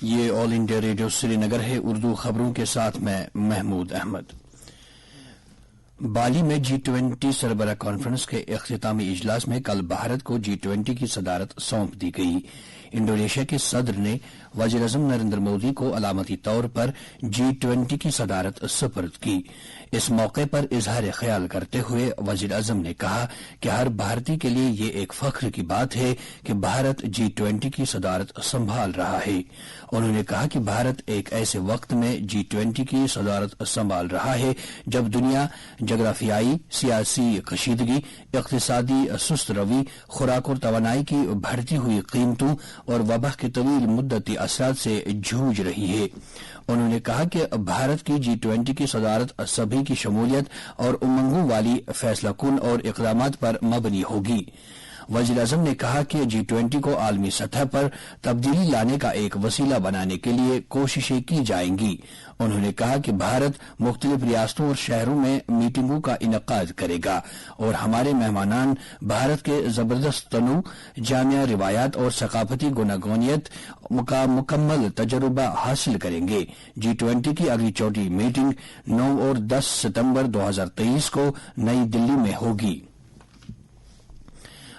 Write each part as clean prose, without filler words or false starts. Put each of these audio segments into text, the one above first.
یہ آل India radio سری نگر ہے۔ اردو خبروں کے ساتھ میں محمود احمد۔ بالی میں G20 سربراہ کانفرنس کے اختتامی اجلاس میں کل بھارت کو G20 کی صدارت سونپ دی گئی۔ انڈونیشیا کے صدر نے وزیر اعظم نریندر مودی کو علامتی طور پر G20 کی صدارت سپرد کی۔ اس موقع پر اظہار خیال کرتے ہوئے وزیر اعظم نے کہا کہ ہر بھارتی کے لیے یہ ایک فخر کی بات ہے کہ بھارت G20 کی صدارت سنبھال رہا ہے۔ انہوں نے کہا کہ بھارت ایک ایسے وقت میں G20 کی صدارت سنبھال رہا ہے جب دنیا جغرافیائی، سیاسی کشیدگی، اقتصادی سست روی، خوراک اور توانائی کی بڑھتی ہوئی قیمتوں اور وبا کے طویل مدتی اثرات سے جوجھ رہی ہے۔ انہوں نے کہا کہ بھارت کی G20 کی صدارت سبھی کی شمولیت اور امنگوں والی فیصلہ کن اور اقدامات پر مبنی ہوگی۔ وزیر اعظم نے کہا کہ G20 کو عالمی سطح پر تبدیلی لانے کا ایک وسیلہ بنانے کے لیے کوششیں کی جائیں گی۔ انہوں نے کہا کہ بھارت مختلف ریاستوں اور شہروں میں میٹنگوں کا انعقاد کرے گا اور ہمارے مہمانان بھارت کے زبردست تنوع، جامع روایات اور ثقافتی گوناگونیت کا مکمل تجربہ حاصل کریں گے۔ G20 کی اگلی چوٹی میٹنگ 9 اور 10 ستمبر 2023 کو نئی دلی میں ہوگی۔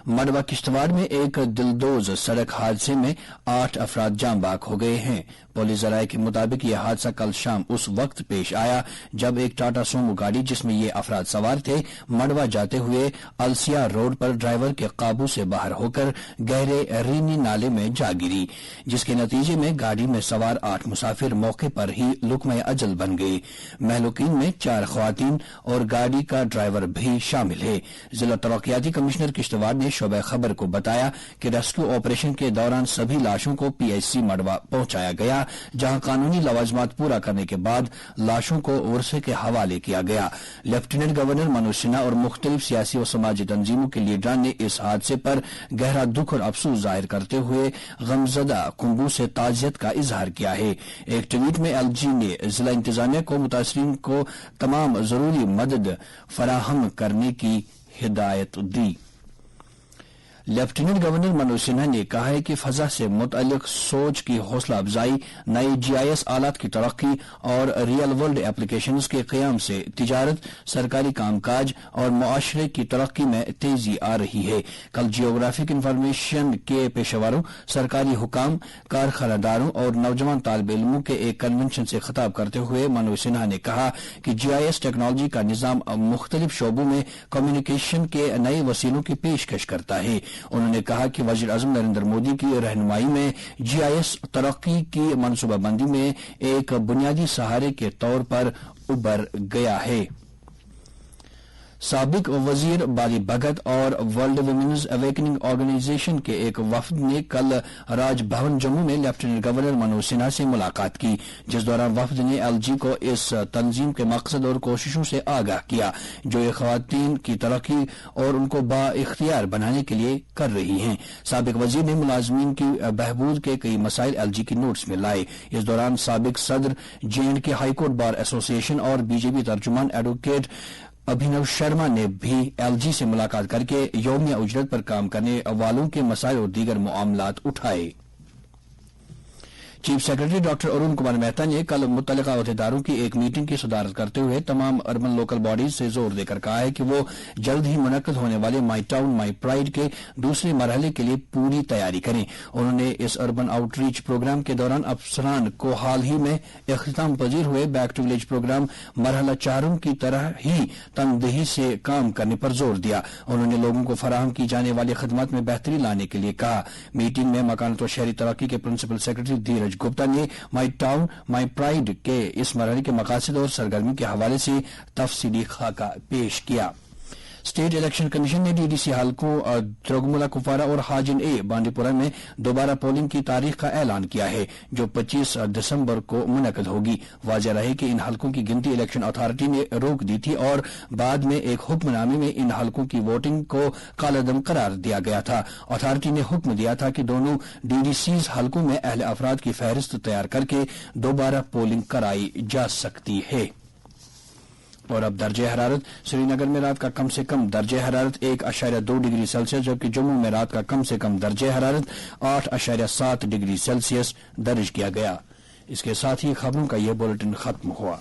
مڈوا کشتواڑ میں ایک دلدوز سڑک حادثے میں 8 افراد جاں باک ہو گئے ہیں۔ پولیس ذرائع کے مطابق یہ حادثہ کل شام اس وقت پیش آیا جب ایک ٹاٹا سومو گاڑی جس میں یہ افراد سوار تھے مڈوا جاتے ہوئے السیا روڈ پر ڈرائیور کے قابو سے باہر ہو کر گہرے رینی نالے میں جا گری، جس کے نتیجے میں گاڑی میں سوار 8 مسافر موقع پر ہی لقمہ اجل بن گئے۔ مہلوکین میں 4 خواتین اور گاڑی کا ڈرائیور بھی شامل ہے۔ ضلع ترقیاتی کمشنر کشتواڑ نے شعبہ خبر کو بتایا کہ ریسکیو آپریشن کے دوران سبھی لاشوں کو PIC مڈوا پہنچایا گیا، جہاں قانونی لوازمات پورا کرنے کے بعد لاشوں کو ورثے کے حوالے کیا گیا۔ لیفٹیننٹ گورنر منوج سنہا اور مختلف سیاسی و سماجی تنظیموں کے لیڈران نے اس حادثے پر گہرا دکھ اور افسوس ظاہر کرتے ہوئے غمزدہ کنبوں سے تعزیت کا اظہار کیا ہے۔ ایک ٹویٹ میں LG نے ضلع انتظامیہ کو متاثرین کو تمام ضروری مدد فراہم کرنے کی ہدایت دی۔ لیفٹیننٹ گورنر منوج سنہا نے کہا ہے کہ فضا سے متعلق سوچ کی حوصلہ افزائی، نئے GIS آلات کی ترقی اور ریئل ورلڈ ایپلیکیشنز کے قیام سے تجارت، سرکاری کام کاج اور معاشرے کی ترقی میں تیزی آ رہی ہے۔ کل جیوگرافک انفارمیشن کے پیشہ وروں، سرکاری حکام، کارخانہ داروں اور نوجوان طالب علموں کے ایک کنونشن سے خطاب کرتے ہوئے منوج سنہا نے کہا کہ GIS ٹیکنالوجی کا نظام مختلف شعبوں میں کمیونیکیشن کے نئے وسیلوں کی پیشکش کرتا ہے۔ انہوں نے کہا کہ وزیر اعظم نریندر مودی کی رہنمائی میں GIS ترقی کی منصوبہ بندی میں ایک بنیادی سہارے کے طور پر ابھر گیا ہے۔ سابق وزیر بالی بھگت اور ورلڈ ویمنز اویکننگ آرگنائزیشن کے ایک وفد نے کل راج بھون جموں میں لیفٹیننٹ گورنر منوج سنہا سے ملاقات کی، جس دوران وفد نے LG کو اس تنظیم کے مقصد اور کوششوں سے آگاہ کیا جو یہ خواتین کی ترقی اور ان کو با اختیار بنانے کے لیے کر رہی ہیں۔ سابق وزیر نے ملازمین کی بہبود کے کئی مسائل LG کی نوٹس میں لائے۔ اس دوران سابق صدر J&K ہائی کورٹ بار ایسوسی ایشن اور BJP ترجمان ایڈوکیٹ ابھینو شرما نے بھی LG سے ملاقات کر کے یومیہ اجرت پر کام کرنے والوں کے مسائل اور دیگر معاملات اٹھائے۔ Chief secretary doctor Arun Kumar Mehta نے کل متعلقہ عہدیداروں کی ایک میٹنگ کی صدارت کرتے ہوئے تمام اربن لوکل باڈیز سے زور دے کر کہا ہے کہ وہ جلد ہی منعقد ہونے والے مائی ٹاؤن مائی پرائڈ کے دوسرے مرحلے کے لیے پوری تیاری کریں۔ انہوں نے اس اربن آؤٹ ریچ پروگرام کے دوران افسران کو حال ہی میں اختتام پذیر ہوئے بیک ٹو ولیج پروگرام مرحلہ 4 کی طرح ہی تندہی سے کام کرنے پر زور دیا۔ انہوں نے لوگوں کو فراہم کی جانے والی خدمات میں بہتری لانے کے لیے کہا۔ میٹنگ میں مکانات و شہری ترقی کے پرنسپل سیکرٹری دھیرج گپتا نے مائی ٹاؤن مائی پرائڈ کے اس مرحلے کے مقاصد اور سرگرمی کے حوالے سے تفصیلی خاکہ پیش کیا۔ اسٹیٹ الیکشن کمیشن نے DDC حلقوں درگملہ کپوارہ اور حاجن A بانڈی پورہ میں دوبارہ پولنگ کی تاریخ کا اعلان کیا ہے جو 25 دسمبر کو منعقد ہوگی۔ واضح رہے کہ ان حلقوں کی گنتی الیکشن اتھارٹی نے روک دی تھی اور بعد میں ایک حکم نامے میں ان حلقوں کی ووٹنگ کو کالعدم قرار دیا گیا تھا۔ اتھارٹی نے حکم دیا تھا کہ دونوں DDCs حلقوں میں اہل افراد کی فہرست تیار کر کے دوبارہ پولنگ کرائی جا سکتی ہے۔ اور اب درجہ حرارت سری نگر میں رات کا کم سے کم درجہ حرارت 1.2 ڈگری سیلسیس جبکہ جموں میں رات کا کم سے کم درجہ حرارت 8.7 ڈگری سیلسیس درج کیا گیا۔ اس کے ساتھ ہی خبروں کا یہ بلیٹن ختم ہوا۔